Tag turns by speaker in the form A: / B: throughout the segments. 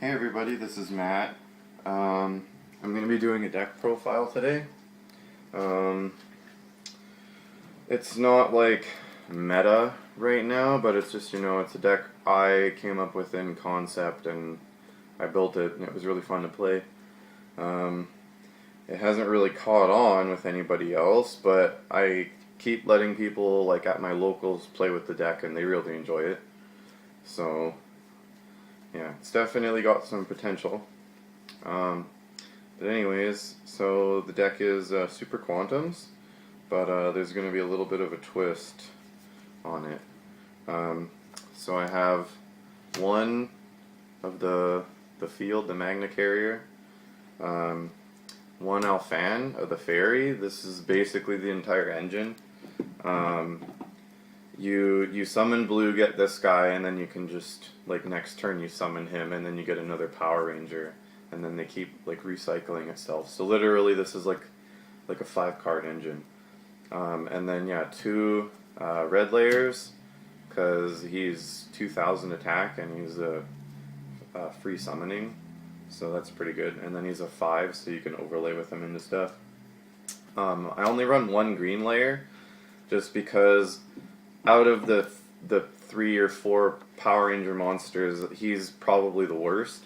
A: Hey everybody, this is Matt. I'm going to be doing a deck profile today. Um, it's not like meta right now, but it's just, it's a deck I came up with in concept and I built it and it was really fun to play. Um, it hasn't really caught on with anybody else, but I keep letting people like at my locals play with the deck and they really enjoy it. So yeah, it's definitely got some potential. But anyways, so the deck is Super Quantums, but there's going to be a little bit of a twist on it. So I have one of the field, the Magna Carrier, one Alphan of the Fairy. This is basically the entire engine. You summon blue, get this guy, and then you can just, like, next turn you summon him, and then you get another Power Ranger, and then they keep, like, recycling itself. So literally this is like a 5-card engine. And then, yeah, 2 red layers, because he's 2000 attack, and he's a free summoning, so that's pretty good. And then he's a 5, so you can overlay with him into stuff. I only run 1 green layer, just because out of the 3 or 4 Power Ranger monsters, he's probably the worst.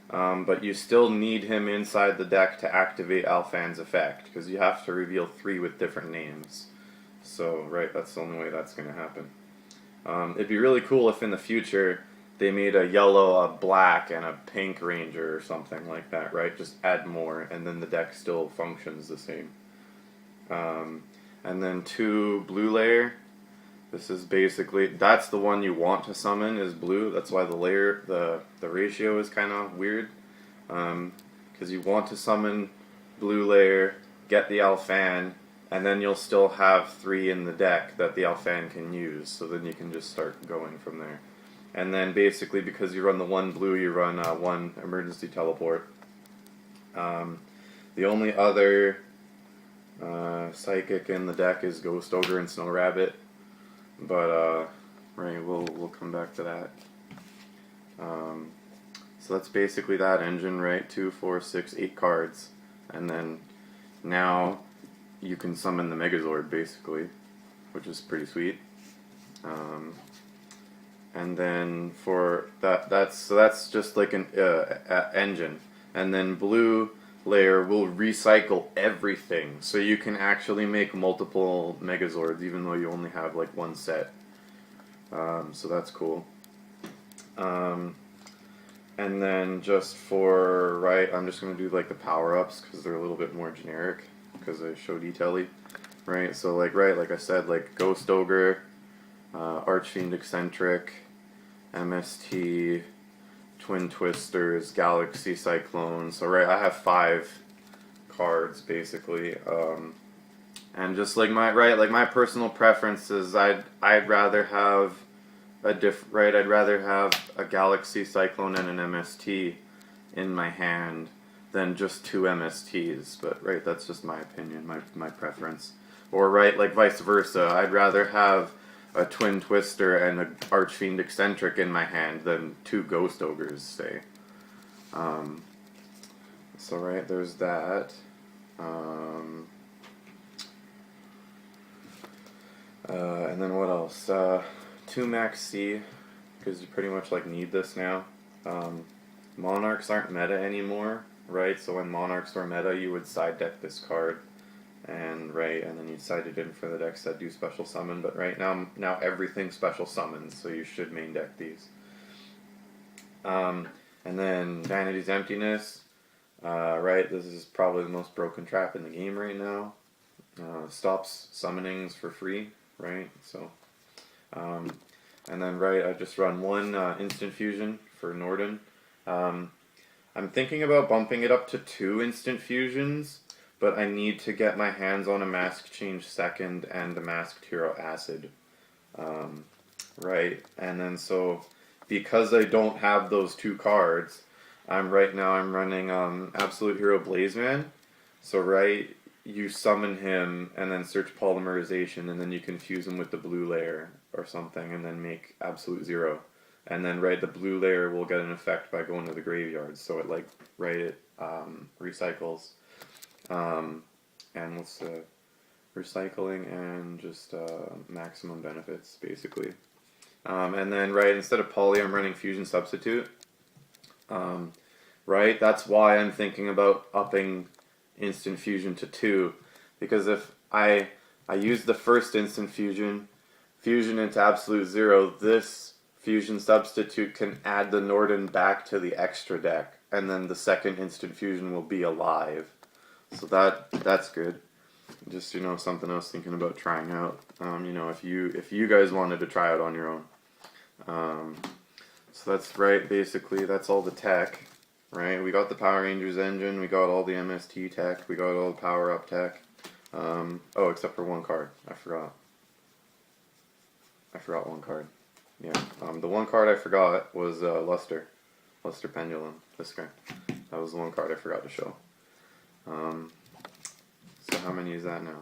A: But you still need him inside the deck to activate Alphan's effect, because you have to reveal 3 with different names. So, right, that's the only way that's going to happen. It'd be really cool if in the future they made a yellow, a black, and a pink ranger or something like that, right? Just add more, and then the deck still functions the same. And then 2 blue layer. This is basically, that's the one you want to summon, is blue. That's why the ratio is kind of weird. Because you want to summon blue layer, get the Alphan, and then you'll still have 3 in the deck that the Alphan can use. So then you can just start going from there. And then basically, because you run the 1 blue, you run 1 emergency teleport. The only other psychic in the deck is Ghost Ogre and Snow Rabbit. But, right, we'll come back to that. So that's basically that engine, right? 2, 4, 6, 8 cards. And then now you can summon the Megazord, basically, which is pretty sweet. And then for that's just like an engine. And then blue layer will recycle everything, so you can actually make multiple Megazords even though you only have like 1 set. So that's cool. And then just for, right, I'm just going to do like the power-ups because they're a little bit more generic because they show detail-y. Right, so like, right, like I said, like Ghost Ogre, Archfiend Eccentric, MST, Twin Twisters, Galaxy Cyclone. So right, I have 5 cards basically, and just like my personal preferences, I'd rather have I'd rather have a Galaxy Cyclone and an MST in my hand than just 2 MSTs. But right, that's just my opinion, my preference. Or right, like vice versa, I'd rather have a Twin Twister and an Archfiend Eccentric in my hand than 2 Ghost Ogres, say. So right, there's that. And then what else? 2 Max C, because you pretty much like need this now. Monarchs aren't meta anymore, right? So when Monarchs were meta, you would side deck this card. And then you'd side it in for the decks that do special summon. But right now everything special summons, so you should main deck these. And then Vanity's Emptiness. Right, this is probably the most broken trap in the game right now. Stops summonings for free, right? So, and then right, I just run 1 Instant Fusion for Norden. I'm thinking about bumping it up to 2 Instant Fusions, but I need to get my hands on a Mask Change Second and a Masked Hero Acid. Right, and then so, because I don't have those 2 cards, I'm running Absolute Hero Blazeman. So right, you summon him and then search Polymerization, and then you can fuse him with the blue layer or something, and then make Absolute Zero. and then right, the blue layer will get an effect by going to the graveyard. So it like right, it recycles, and what's the recycling and just maximum benefits basically. And then right, instead of poly, I'm running fusion substitute. Right, that's why I'm thinking about upping instant fusion to 2, because if I use the first instant fusion into absolute 0, this fusion substitute can add the Norden back to the extra deck, and then the second instant fusion will be alive. So that's good. Just, you know, something I was thinking about trying out. You know, if you guys wanted to try it on your own. So that's right. Basically, that's all the tech. Right. We got the Power Rangers engine. We got all the MST tech. We got all the power up tech. Oh, except for one card. I forgot one card. Yeah. The one card I forgot was Luster Pendulum. This guy. That was the one card I forgot to show. So how many is that now?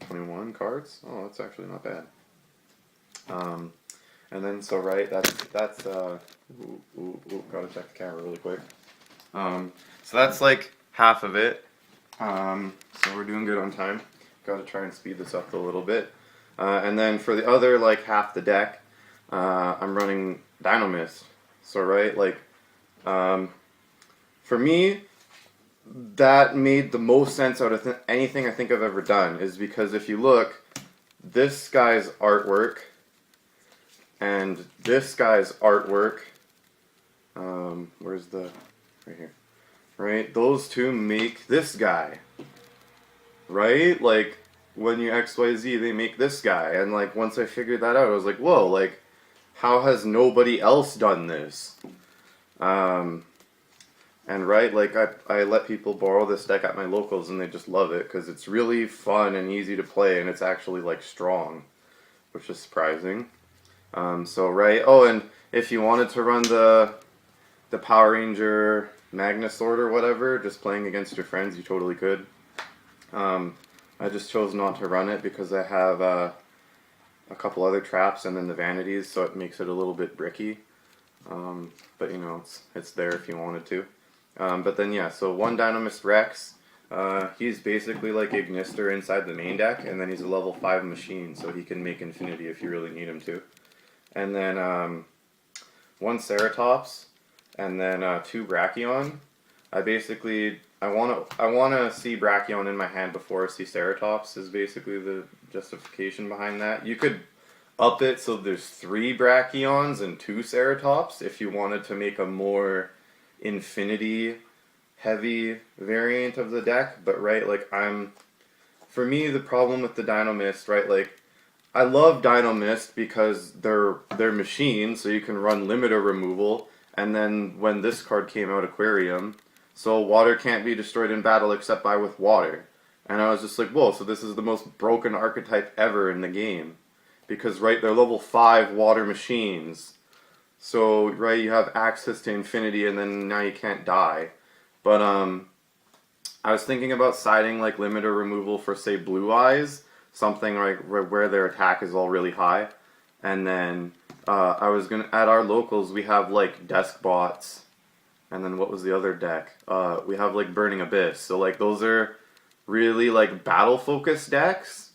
A: 21 cards? Oh, that's actually not bad. And then so right, that's gotta check the camera really quick. So that's like half of it. So we're doing good on time. Gotta try and speed this up a little bit. And then for the other like half the deck, I'm running Dinomist. So right, like for me, that made the most sense out of anything I think I've ever done, is because if you look, this guy's artwork and this guy's artwork, where's the, right here, right? Those two make this guy, right? Like, when you XYZ, they make this guy, and like, once I figured that out, I was like, whoa, like, how has nobody else done this? And right, like I let people borrow this deck at my locals and they just love it because it's really fun and easy to play and it's actually like strong, which is surprising. So right, oh, and if you wanted to run the Power Ranger Magna Sword or whatever, just playing against your friends, you totally could. I just chose not to run it because I have a couple other traps and then the vanities, so it makes it a little bit bricky. But you know, it's there if you wanted to. But then yeah, so one Dinomist Rex, he's basically like Ignister inside the main deck, and then he's a level 5 machine, so he can make Infinity if you really need him to. And then one Ceratops, and then 2 Brachion. I wanna see Brachion in my hand before I see Ceratops, is basically the justification behind that. You could up it so there's 3 Brachions and 2 Ceratops if you wanted to make a more Infinity heavy variant of the deck, but right, like for me, the problem with the Dinomist, right, like I love Dinomist because they're machines, so you can run limiter removal, and then when this card came out, Aquarium, so water can't be destroyed in battle except with water, and I was just like, whoa, so this is the most broken archetype ever in the game, because right, they're level 5 water machines. So, right, you have access to Infinity, and then now you can't die. But, I was thinking about siding, like, limiter removal for, say, Blue Eyes. Something, like, where their attack is all really high. And then, I was gonna, at our locals, we have, like, Desk Bots. And then what was the other deck? We have, like, Burning Abyss. So, like, those are really, like, battle-focused decks.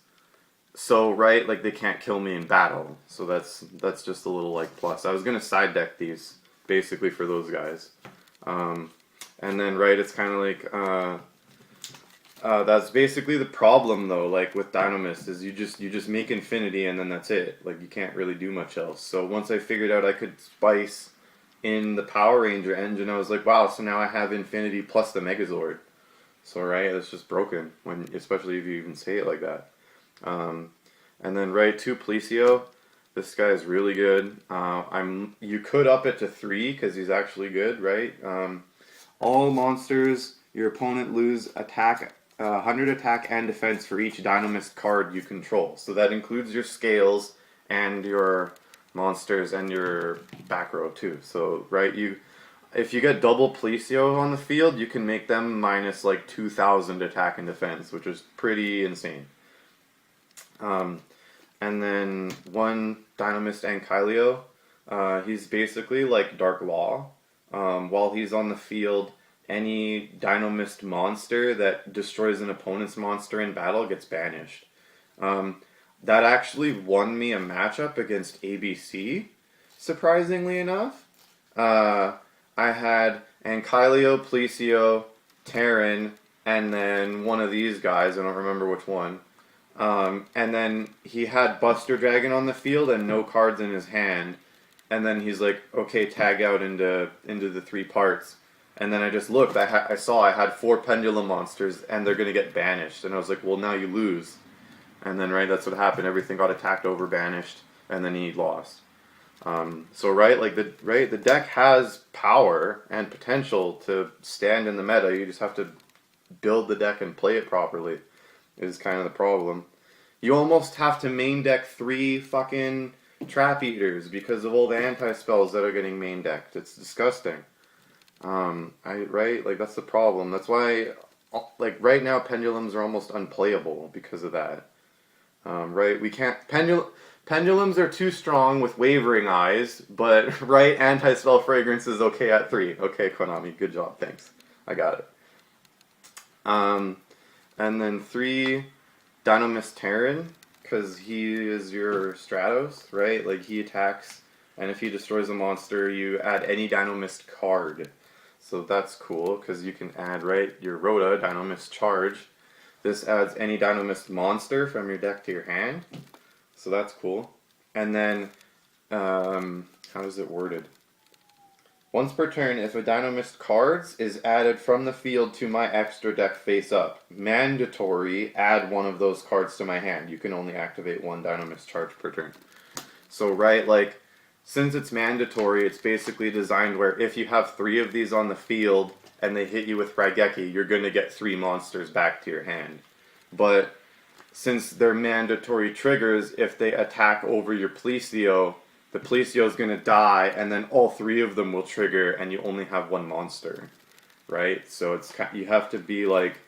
A: So, right, like, they can't kill me in battle. So that's just a little, like, plus. I was going to side deck these, basically, for those guys. And then, right, it's kind of like, that's basically the problem, though, like, with Dinomist, is you just make Infinity, and then that's it. Like, you can't really do much else. So once I figured out I could spice in the Power Ranger engine, I was like, wow, so now I have Infinity plus the Megazord. So, right, it's just broken, especially if you even say it like that. And then right, 2 Policio. This guy is really good. You could up it to 3 because he's actually good, right? All monsters, your opponent lose attack, 100 attack and defense for each Dinomist card you control. So that includes your scales and your monsters and your back row too. So right, if you get double Policio on the field, you can make them minus like 2,000 attack and defense, which is pretty insane. and then one Dinomist Ankylo. He's basically like Dark Law. While he's on the field, any Dinomist monster that destroys an opponent's monster in battle gets banished. That actually won me a matchup against ABC, surprisingly enough. I had Ankylo, Plesio, Terran, and then one of these guys, I don't remember which one. And then he had Buster Dragon on the field and no cards in his hand. And then he's like, okay, tag out into the 3 parts. And then I just looked, I saw I had 4 Pendulum monsters and they're going to get banished. And I was like, well, now you lose. And then, right, that's what happened. Everything got attacked over, banished, and then he lost. So, right, like, the deck has power and potential to stand in the meta. You just have to build the deck and play it properly, is kind of the problem. You almost have to main deck 3 fucking Trap Eaters because of all the anti-spells that are getting main decked. It's disgusting. Right? Like, that's the problem. That's why, like, right now, Pendulums are almost unplayable because of that. Right? We can't... Pendulums are too strong with Wavering Eyes, but, right, Anti-Spell Fragrance is okay at 3. Okay, Konami, good job, thanks. I got it. And then 3 Dinomist Terran, because he is your Stratos, right? Like, he attacks, and if he destroys a monster, you add any Dinomist card. So that's cool, because you can add, right, your Rhoda, Dinomist Charge. This adds any Dinomist monster from your deck to your hand. So that's cool. And then, how is it worded? Once per turn, if a Dinomist cards is added from the field to my extra deck face up, mandatory, add one of those cards to my hand. You can only activate 1 Dinomist charge per turn. So, right, like, since it's mandatory, it's basically designed where if you have 3 of these on the field and they hit you with Raigeki, you're going to get 3 monsters back to your hand. But since they're mandatory triggers, if they attack over your Plesio, the Plesio is going to die, and then all 3 of them will trigger, and you only have 1 monster, right? So it's you have to be like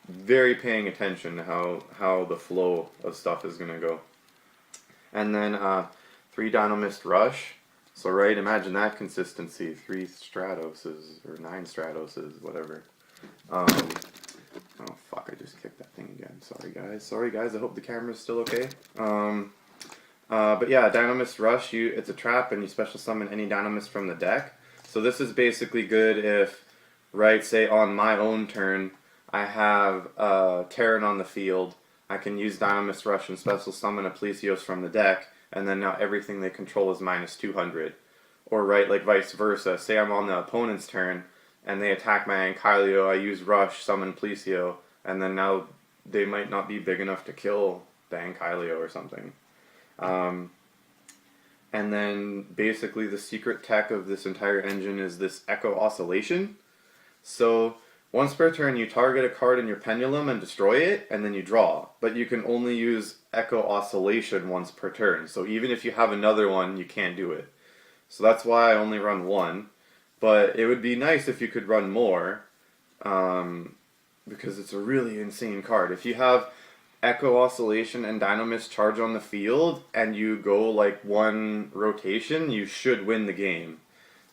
A: very paying attention to how the flow of stuff is going to go. And then 3 Dinomist Rush. So right, imagine that consistency. 3 Stratoses or 9 Stratoses, whatever. Oh fuck! I just kicked that thing again. Sorry guys. I hope the camera's still okay. But yeah, Dinomist Rush, it's a trap and you special summon any Dinomist from the deck. So this is basically good if, right, say on my own turn, I have Terran on the field, I can use Dinomist Rush and special summon a Plesios from the deck, and then now everything they control is minus 200. Or, right, like vice versa, say I'm on the opponent's turn, and they attack my Ankylo, I use Rush, summon Plesio, and then now they might not be big enough to kill the Ankylo or something. And then basically the secret tech of this entire engine is this Echo Oscillation. So once per turn you target a card in your Pendulum and destroy it, and then you draw. But you can only use Echo Oscillation once per turn. So even if you have another one, you can't do it. So that's why I only run 1. But it would be nice if you could run more, because it's a really insane card. If you have Echo Oscillation and Dinomist Charge on the field, and you go like 1 rotation, you should win the game.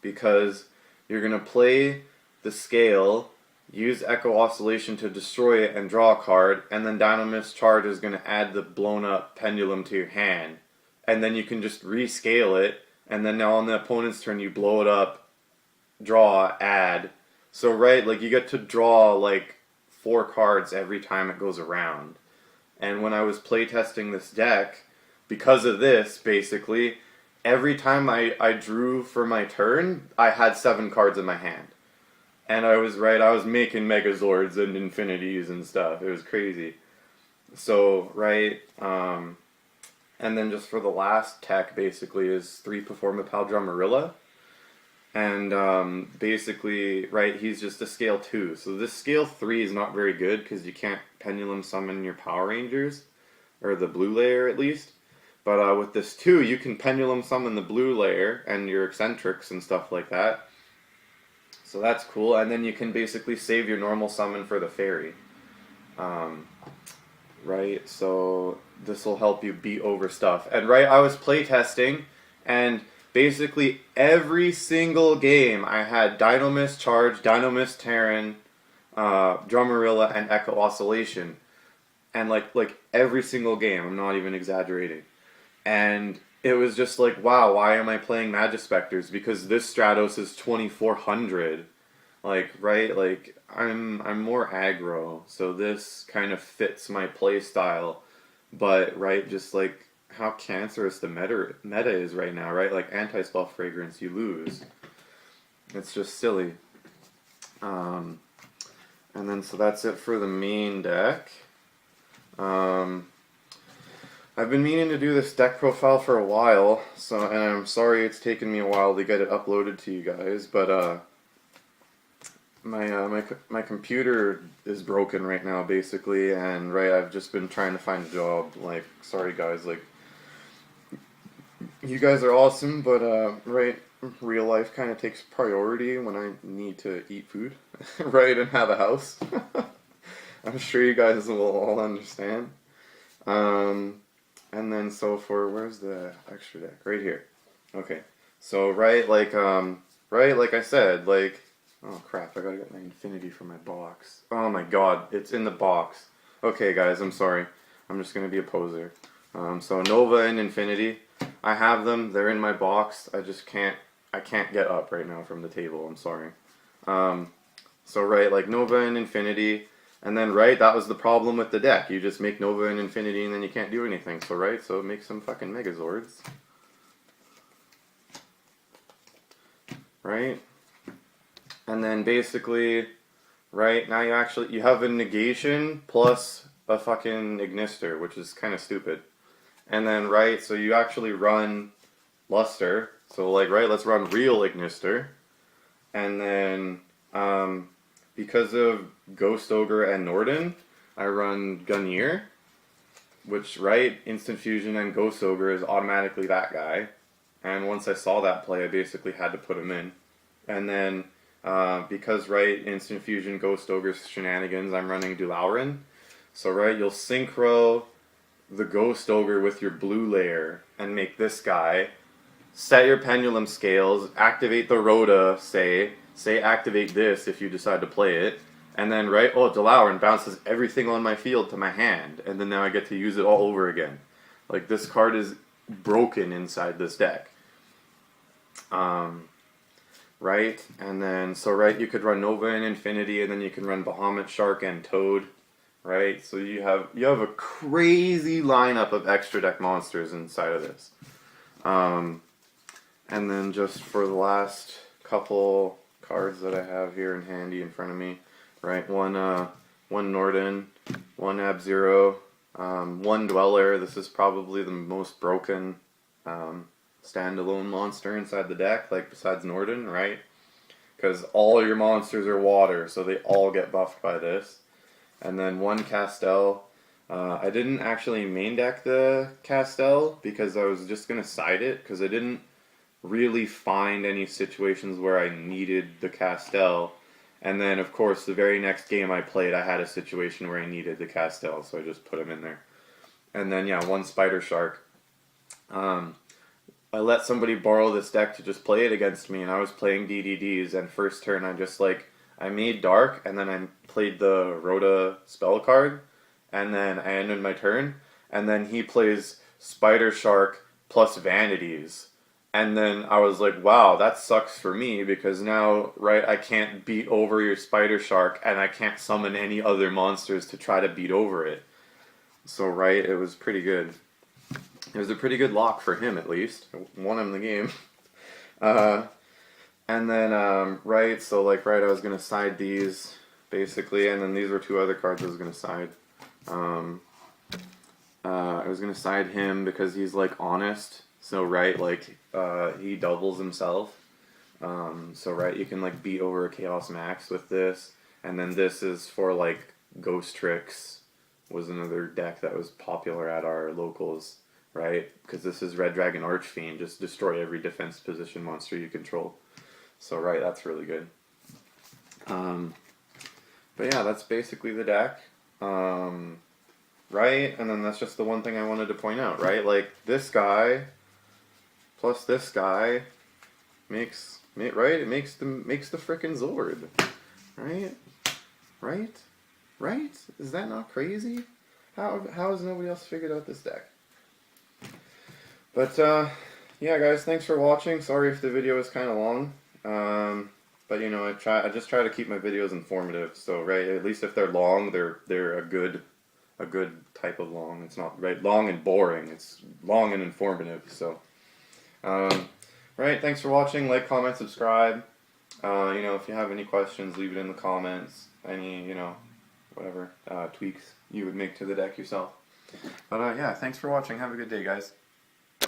A: Because you're going to play the scale, use Echo Oscillation to destroy it and draw a card, and then Dinomist Charge is going to add the blown up Pendulum to your hand. And then you can just rescale it, and then now on the opponent's turn you blow it up, draw, add. So right, like you get to draw like 4 cards every time it goes around. And when I was playtesting this deck, because of this, basically, every time I drew for my turn, I had 7 cards in my hand. And I was making Megazords and Infinities and stuff. It was crazy. So, right, and then just for the last tech, basically, is 3 Performapal Drummerilla. And basically, right, he's just a scale 2. So this scale 3 is not very good because you can't Pendulum summon your Power Rangers, or the blue layer at least. But with this 2, you can Pendulum summon the blue layer and your Eccentrics and stuff like that. So that's cool. And then you can basically save your normal summon for the fairy. right? So this will help you beat over stuff. And right, I was playtesting, and basically every single game I had Dinomist Charge, Dinomist Terran, Drummerilla, and Echo Oscillation. And like every single game, I'm not even exaggerating. And it was just like, wow, why am I playing Magispectors? Because this Stratos is 2400. Like, right? Like, I'm more aggro, so this kind of fits my play style. But, right, just like how cancerous the meta is right now, right? Like, anti-spell fragrance, you lose. It's just silly. And then, so that's it for the main deck. I've been meaning to do this deck profile for a while, so, and I'm sorry it's taken me a while to get it uploaded to you guys, but, my computer is broken right now, basically, and right, I've just been trying to find a job. Like, sorry guys, like, you guys are awesome, but right, real life kind of takes priority when I need to eat food, right, and have a house. I'm sure you guys will all understand. And then so for, where's the extra deck? Right here. Okay. So right, like I said, like, oh crap, I gotta get my infinity from my box. Oh my god, it's in the box. Okay guys, I'm sorry. I'm just gonna be a poser. So Nova and Infinity, I have them, they're in my box. I can't get up right now from the table, I'm sorry. So right, like Nova and Infinity, and then right, that was the problem with the deck. You just make Nova and Infinity and then you can't do anything. So right, so make some fucking Megazords. Right? And then basically, right, now you have a negation plus a fucking Ignister, which is kind of stupid. And then, right, so you actually run Luster. So, like, right, let's run real Ignister. And then, because of Ghost Ogre and Norden, I run Gunnier, which, right, Instant Fusion and Ghost Ogre is automatically that guy. And once I saw that play, I basically had to put him in. And then, because, right, Instant Fusion, Ghost Ogre's shenanigans, I'm running Dulauren. So, right, you'll synchro the Ghost Ogre with your blue layer and make this guy. Set your pendulum scales, activate the Rhoda, say activate this if you decide to play it, and then, right, oh, Dulauren bounces everything on my field to my hand, and then now I get to use it all over again. Like, this card is broken inside this deck. Right, and then, so right, you could run Nova and Infinity, and then you can run Bahamut, Shark, and Toad. Right, so you have a crazy lineup of extra deck monsters inside of this. And then just for the last couple cards that I have here in handy in front of me, right, one Norden, one Ab-Zero, one Dweller. This is probably the most broken standalone monster inside the deck, like besides Norden, right? Because all your monsters are water, so they all get buffed by this. And then one Castel. I didn't actually main deck the Castel because I was just going to side it because I didn't really find any situations where I needed the Castel. And then, of course, the very next game I played, I had a situation where I needed the Castel, so I just put him in there. And then, yeah, one Spider Shark. I let somebody borrow this deck to just play it against me, and I was playing DDDs, and first turn I made Dark, and then I played the Rhoda spell card, and then I ended my turn, and then he plays Spider Shark plus Vanities. And then I was like, wow, that sucks for me, because now, right, I can't beat over your Spider Shark, and I can't summon any other monsters to try to beat over it. So, right, it was pretty good. It was a pretty good lock for him, at least. Won him the game. And then, right, so, like, right, I was going to side these, basically, and then these were two other cards I was going to side. I was going to side him because he's, like, honest. So, right, like, he doubles himself. So, right, you can, like, beat over a Chaos Max with this. And then this is for, like, Ghost Tricks was another deck that was popular at our locals, right? Because this is Red Dragon Archfiend, just destroy every defense position monster you control. So, right, that's really good. But yeah, that's basically the deck. right? And then that's just the one thing I wanted to point out, right? Like, this guy plus this guy makes, right? It makes the frickin' Zord, right? Right? Right? Is that not crazy? How has nobody else figured out this deck? But, yeah, guys, thanks for watching. Sorry if the video is kind of long. But, you know, I just try to keep my videos informative. So, right, at least if they're long, they're a good type of long. It's not, right, long and boring. It's long and informative. So, right, thanks for watching. Like, comment, subscribe. You know, if you have any questions, leave it in the comments. Any, you know, whatever tweaks you would make to the deck yourself. But, yeah, thanks for watching. Have a good day, guys.